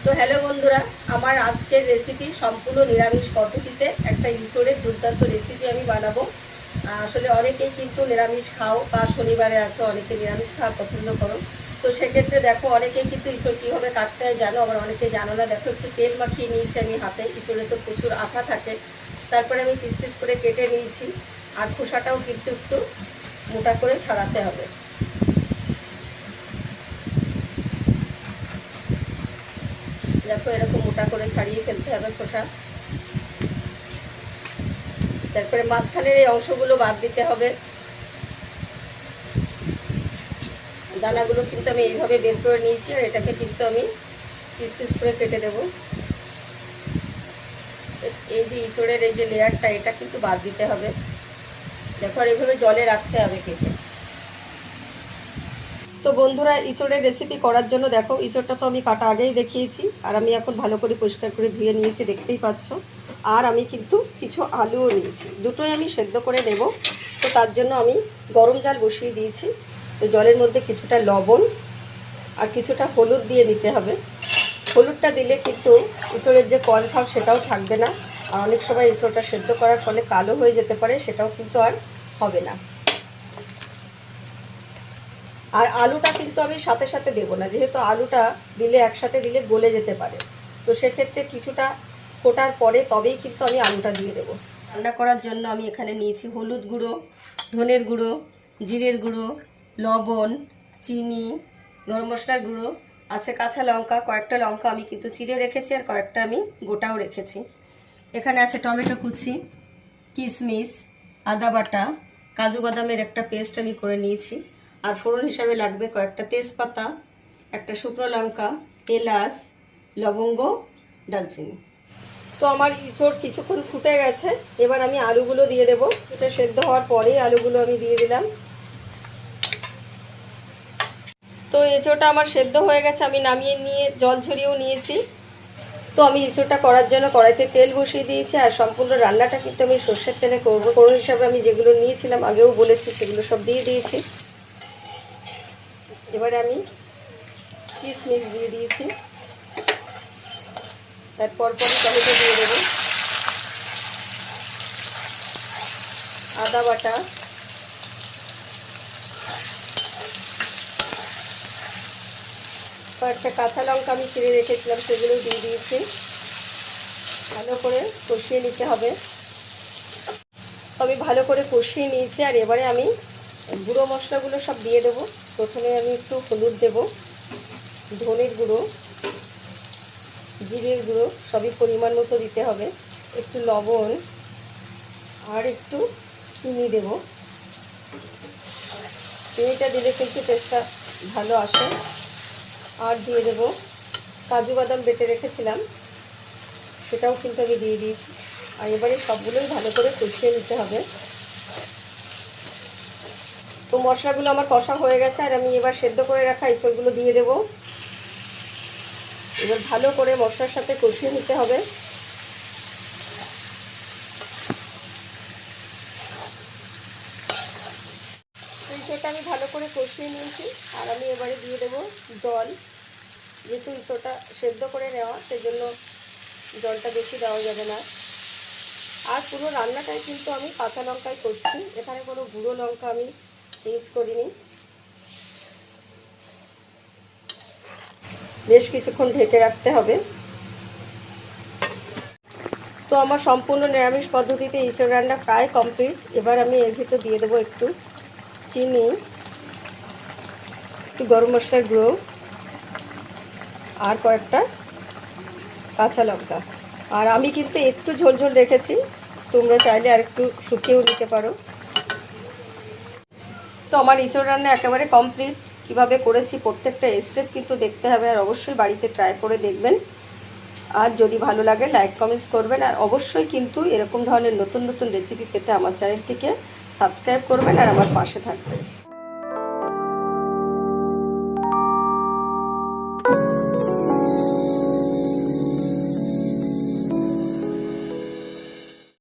তো হ্যালো বন্ধুরা, আমার আজকের রেসিপি সম্পূর্ণ নিরামিষ পদ্ধতিতে একটা ইঁচড়ের দুর্দান্ত রেসিপি আমি বানাবো। আসলে অনেকেই কিন্তু নিরামিষ খাও বা শনিবারে আছো, অনেকে নিরামিষ খাওয়া পছন্দ করো। তো সেক্ষেত্রে দেখো, অনেকেই কিন্তু ইঁচড় কীভাবে কাটতে হয় জানো, আবার অনেকে জানো না। দেখো, একটু তেল মাখিয়ে নিয়েছি আমি হাতে। ইঁচড়ে তো প্রচুর আঠা থাকে। তারপরে আমি পিস পিস করে কেটে নিয়েছি, আর খোসাটাও কিন্তু একটু মোটা করে ছাড়াতে হবে। দেখো, এরকম মোটা করে ছাড়িয়ে ফেলতে হবে খোসা। তারপরে মাঝখানের এই অংশগুলো বাদ দিতে হবে। দানাগুলো কিন্তু আমি এইভাবে বের করে নিয়েছি, আর এটাকে কিন্তু আমি পিস পিস করে কেটে দেব। এই যে ইঁচড়ের এই যে লেয়ারটা, এটা কিন্তু বাদ দিতে হবে। দেখো, আর এইভাবে জলে রাখতে হবে কেটে। তো বন্ধুরা, ইঁচড়ের রেসিপি করার জন্য দেখো, ইঁচড়টা তো আমি কাটা আগেই দেখিয়েছি, আর আমি এখন ভালো করে পরিষ্কার করে ধুয়ে নিয়েছি, দেখতেই পাচ্ছ। আর আমি কিন্তু কিছু আলুও নিয়েছি, দুটোই আমি সেদ্ধ করে নেব। তো তার জন্য আমি গরম জল বসিয়ে দিয়েছি। তো জলের মধ্যে কিছুটা লবণ আর কিছুটা হলুদ দিয়ে নিতে হবে। হলুদটা দিলে কিন্তু ইঁচড়ের যে কল ভাব সেটাও থাকবে না, আর অনেক সময় ইঁচড়টা সেদ্ধ করার ফলে কালো হয়ে যেতে পারে, সেটাও কিন্তু আর হবে না। আর আলুটা কিন্তু আমি সাথে সাথে দেবো না, যেহেতু আলুটা দিলে একসাথে দিলে গলে যেতে পারে। তো সেক্ষেত্রে কিছুটা ফোটার পরে তবেই কিন্তু আমি আলুটা দিয়ে দেবো। রান্না করার জন্য আমি এখানে নিয়েছি হলুদ গুঁড়ো, ধনের গুঁড়ো, জিরের গুঁড়ো, লবণ, চিনি, গরম মশলার গুঁড়ো আছে, কাঁচা লঙ্কা, কয়েকটা লঙ্কা আমি কিন্তু চিড়ে রেখেছি, আর কয়েকটা আমি গোটাও রেখেছি। এখানে আছে টমেটো কুচি, কিশমিশ, আদা বাটা, কাজু বাদামের একটা পেস্ট আমি করে নিয়েছি। আর ফোড়ন হিসাবে লাগবে কয়েকটা তেজপাতা, একটা শুকনো লঙ্কা, এলাচ, লবঙ্গ, দারচিনি। তো আমার ইঁচড় কিছুক্ষণ ফুটে গেছে, এবার আমি আলুগুলো দিয়ে দেবো। এটা সেদ্ধ হওয়ার পরেই আলুগুলো আমি দিয়ে দিলাম। তো এঁচড়টা আমার সেদ্ধ হয়ে গেছে, আমি নামিয়ে নিয়ে জল ঝরিয়েও নিয়েছি। তো আমি এঁচড়টা করার জন্য কড়াইতে তেল বসিয়ে দিয়েছি, আর সম্পূর্ণ রান্নাটা কিন্তু আমি সর্ষের তেলে করবো। ফোড়ন হিসাবে আমি যেগুলো নিয়েছিলাম আগেও বলেছি, সেগুলো সব দিয়ে দিয়েছি। এবারে আমি কিশমিশ দিয়ে দিয়েছি, তারপর টমেটো দিয়ে দেবো, আদা বাটা, কয়েকটা কাঁচা লঙ্কা আমি ছিঁড়ে রেখেছিলাম, সেগুলো দিয়ে দিয়েছি। ভালো করে কষিয়ে নিতে হবে। আমি ভালো করে কষিয়ে নিয়েছি, আর এবারে আমি গুঁড়ো মশলাগুলো সব দিয়ে দেবো। প্রথমে আমি একটু হলুদ দেব, ধনের গুঁড়ো, জিরের গুঁড়ো সবই পরিমাণ মতো দিতে হবে, একটু লবণ, আর একটু চিনি দেব। চিনিটা দিলে কিন্তু টেস্টটা ভালো আসে। আর দিয়ে দেব কাজু বাদাম বেটে রেখেছিলাম, সেটাও কিন্তু আমি দিয়ে দিয়েছি। আর এবারে সবগুলোই ভালো করে কষিয়ে নিতে হবে। তো মশলাগুলো আমার কষা হয়ে গেছে, আর আমি এবার সেদ্ধ করে রাখা এঁচড়গুলো দিয়ে দেব। এবার ভালো করে মশলার সাথে কষিয়ে নিতে হবে। এঁচড়টা আমি ভালো করে কষিয়ে নিয়েছি, আর আমি এবারে দিয়ে দেব জল। যেহেতু এঁচড়টা সেদ্ধ করে নেওয়া, সেজন্য জলটা বেশি দেওয়া যাবে না। আর পুরো রান্নাটাই কিন্তু আমি কাঁচা লঙ্কায় করছি, এখানে কোনো গুঁড়ো লঙ্কা আমি ইউজ করিনি। বেশ কিছুক্ষণ ঢেকে রাখতে হবে। তো আমার সম্পূর্ণ নিরামিষ পদ্ধতিতে ইঁচড় রান্না প্রায় কমপ্লিট। এবার আমি এর ভিতর দিয়ে দেবো একটু চিনি, একটু গরম মশলার গুঁড়ো, আর কয়েকটা কাঁচা লঙ্কা। আর আমি কিন্তু একটু ঝোল ঝোল রেখেছি, তোমরা চাইলে আর একটু শুকিয়েও নিতে পারো। তো আমার ইঁচড় রান্না একেবারে কমপ্লিট। কিভাবে করেছি প্রত্যেকটা স্টেপ কিন্তু দেখতে হবে, আর অবশ্যই বাড়িতে ট্রাই করে দেখবেন। আর যদি ভালো লাগে লাইক কমেন্টস করবেন, আর অবশ্যই কিন্তু এরকম ধরনের নতুন নতুন রেসিপি পেতে আমার চ্যানেলটিকে সাবস্ক্রাইব করবেন, আর আমার পাশে থাকবেন।